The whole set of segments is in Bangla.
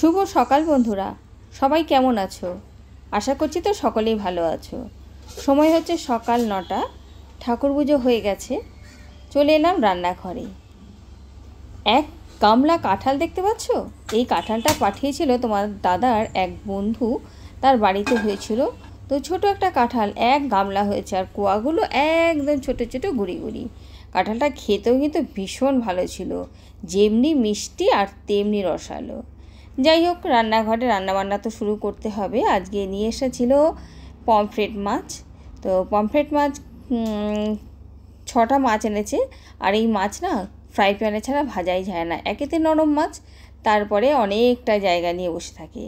শুভ সকাল বন্ধুরা, সবাই কেমন আছো? আশা করছি তো সকলেই ভালো আছো। সময় হচ্ছে সকাল 9টা, ঠাকুর পুজো হয়ে গেছে। চলে এলাম রান্নাঘরে। এক গামলা কাঁঠাল দেখতে পাচ্ছ? এই কাঁঠালটা পাঠিয়েছিল তোমার দাদার এক বন্ধু, তার বাড়িতে হয়েছিল। তো ছোট একটা কাঁঠাল এক গামলা হয়েছে, আর কোয়াগুলো একদম ছোট ছোট গুড়ি গুড়ি। কাঁঠালটা খেতেও কিন্তু ভীষণ ভালো ছিল, যেমনি মিষ্টি আর তেমনি রসালো। যাই হোক, রান্নাঘরে রান্নাবান্না তো শুরু করতে হবে। আজকে নিয়ে এসেছিল পমফ্রেট মাছ। তো পমফ্রেট মাছ 6টা মাছ এনেছে। আর এই মাছ না ফ্রাই প্যানে ছাড়া ভাজাই যায় না, একেতে নরম মাছ, তারপরে অনেকটা জায়গা নিয়ে বসে থাকে।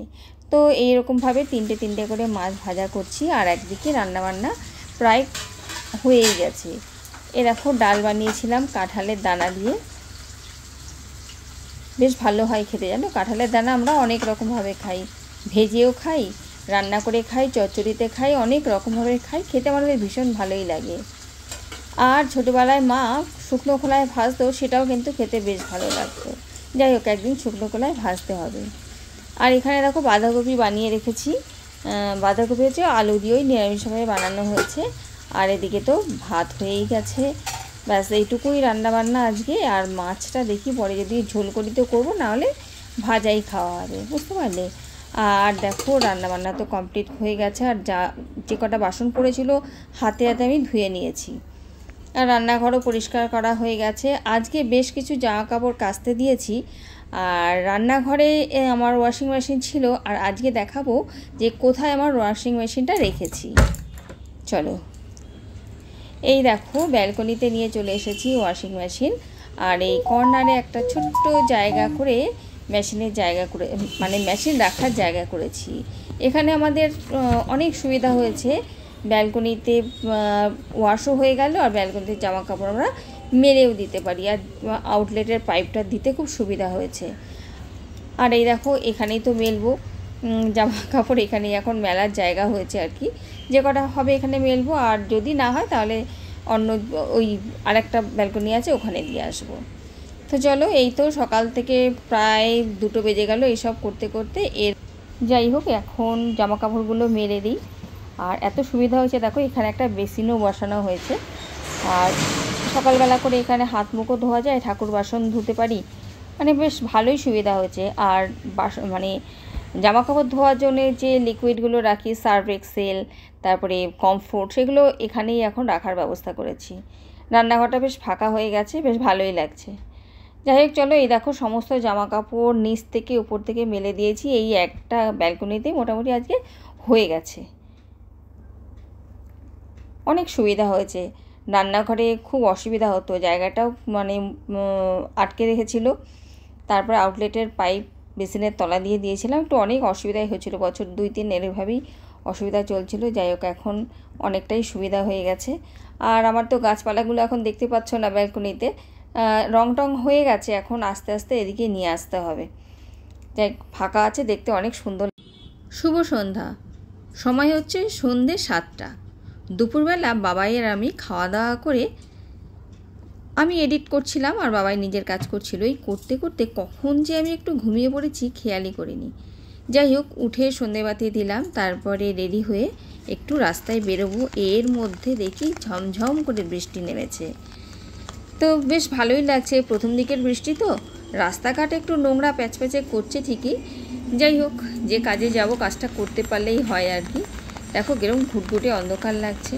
তো এইরকমভাবে তিনটে তিনটে করে মাছ ভাজা করছি, আর একদিকে রান্নাবান্না প্রায় হয়েই গেছে। দেখো ডাল বানিয়েছিলাম কাঁঠালের দানা দিয়ে, বেশ ভালো হয় খেতে, জানো। কাঁঠালের দানা আমরা অনেক রকমভাবে খাই, ভেজেও খাই, রান্না করে খাই, চচ্চড়িতে খাই, অনেক রকমভাবে খাই, খেতে আমাদের ভীষণ ভালোই লাগে। আর ছোটোবেলায় মা শুকনো খোলায় ভাজতো, সেটাও কিন্তু খেতে বেশ ভালো লাগতো। যাই হোক, একদিন শুকনো খোলায় ভাজতে হবে। আর এখানে দেখো বাঁধাকপি বানিয়ে রেখেছি। বাঁধাকপি হচ্ছে আলু দিয়েই নিরামিষভাবে বানানো হয়েছে। আর এদিকে তো ভাত হয়েই গেছে। ব্যাস এইটুকুই রান্নাবান্না আজকে। আর মাছটা দেখি পরে যদি ঝোল করি তো করবো, নাহলে ভাজাই খাওয়া হবে, বুঝতে পারলে। আর দেখো রান্নাবান্না তো কমপ্লিট হয়ে গেছে। আর যে কটা বাসন পড়েছিল হাতে হাতে আমি ধুয়ে নিয়েছি। আর রান্নাঘরও পরিষ্কার করা হয়ে গেছে। আজকে বেশ কিছু জামা কাপড় কাচতে দিয়েছি। আর রান্নাঘরে আমার ওয়াশিং মেশিন ছিল, আর আজকে দেখাবো যে কোথায় আমার ওয়াশিং মেশিনটা রেখেছি। চলো, এই দেখো ব্যালকনিতে নিয়ে চলে এসেছি ওয়াশিং মেশিন। আর এই কর্নারে একটা ছোট্ট জায়গা করে মেশিনের জায়গা করে, মানে মেশিন রাখার জায়গা করেছি। এখানে আমাদের অনেক সুবিধা হয়েছে। ব্যালকনিতে ওয়াশও হয়ে গেল, আর ব্যালকনিতে জামা কাপড় আমরা মেলেও দিতে পারি। আর আউটলেটের পাইপটা দিতে খুব সুবিধা হয়েছে। আর এই দেখো এখানেই তো মেলবো জামা কাপড়, এখানেই এখন মেলার জায়গা হয়েছে আর কি। যে কটা হবে এখানে মেলবো, আর যদি না হয় তাহলে অন্য ওই আরেকটা ব্যালকনি আছে, ওখানে দিয়ে আসবো। তো চলো, এই তো সকাল থেকে প্রায় 2টো বেজে গেল এইসব করতে করতে। যাই হোক, এখন জামা কাপড়গুলো মেলে দিই। আর এত সুবিধা হয়েছে, দেখো এখানে একটা বেসিনও বসানো হয়েছে। আর সকালবেলা করে এখানে হাত মুখও ধোয়া যায়, ঠাকুর বাসন ধুতে পারি, মানে বেশ ভালোই সুবিধা হয়েছে। আর মানে জামা কাপড় ধোয়ার জন্য যে লিকুইডগুলো রাখি, সার্ফ এক্সেল, তারপরে কমফোর্ট, সেগুলো এখানেই এখন রাখার ব্যবস্থা করেছি। রান্নাঘরটা বেশ ফাঁকা হয়ে গেছে, বেশ ভালোই লাগছে। যাই হোক চলো, এই দেখো সমস্ত জামা কাপড় নিচ থেকে উপর থেকে মেলে দিয়েছি। এই একটা ব্যালকনিতে মোটামুটি আজকে হয়ে গেছে। অনেক সুবিধা হয়েছে। রান্নাঘরে খুব অসুবিধা হতো, জায়গাটাও মানে আটকে রেখেছিল। তারপর আউটলেটের পাইপ বেসিনের তলা দিয়ে দিয়েছিলাম, একটু অনেক অসুবিধাই হয়েছিল, বছর 2-3 এরভাবেই অসুবিধা চলছিল। যাই হোক, এখন অনেকটাই সুবিধা হয়ে গেছে। আর আমার তো গাছপালাগুলো এখন দেখতে পাচ্ছ না ব্যালকনিতে, রং টং হয়ে গেছে, এখন আস্তে আস্তে এদিকে নিয়ে আসতে হবে। যাই ফাঁকা আছে, দেখতে অনেক সুন্দর। শুভ সন্ধ্যা, সময় হচ্ছে সন্ধ্যে 7টা। দুপুরবেলা বাবাই আর আমি খাওয়া দাওয়া করে আমি এডিট করছিলাম, আর বাবাই নিজের কাজ করছিল। এই করতে করতে কখন যে আমি একটু ঘুমিয়ে পড়েছি খেয়ালই করিনি। যাই হোক, উঠে সন্ধেবাতি দিলাম, তারপরে রেডি হয়ে একটু রাস্তায় বেরোবো। এর মধ্যে দেখি ঝমঝম করে বৃষ্টি নেমেছে। তো বেশ ভালোই লাগছে, প্রথম দিকের বৃষ্টি তো। রাস্তাঘাট একটু নোংরা প্যাচপ্যাচে করছে ঠিকই। যাই হোক, যে কাজে যাব কাজটা করতে পারলেই হয় আর কি। দেখো কিরকম ঘুটঘুটে অন্ধকার লাগছে।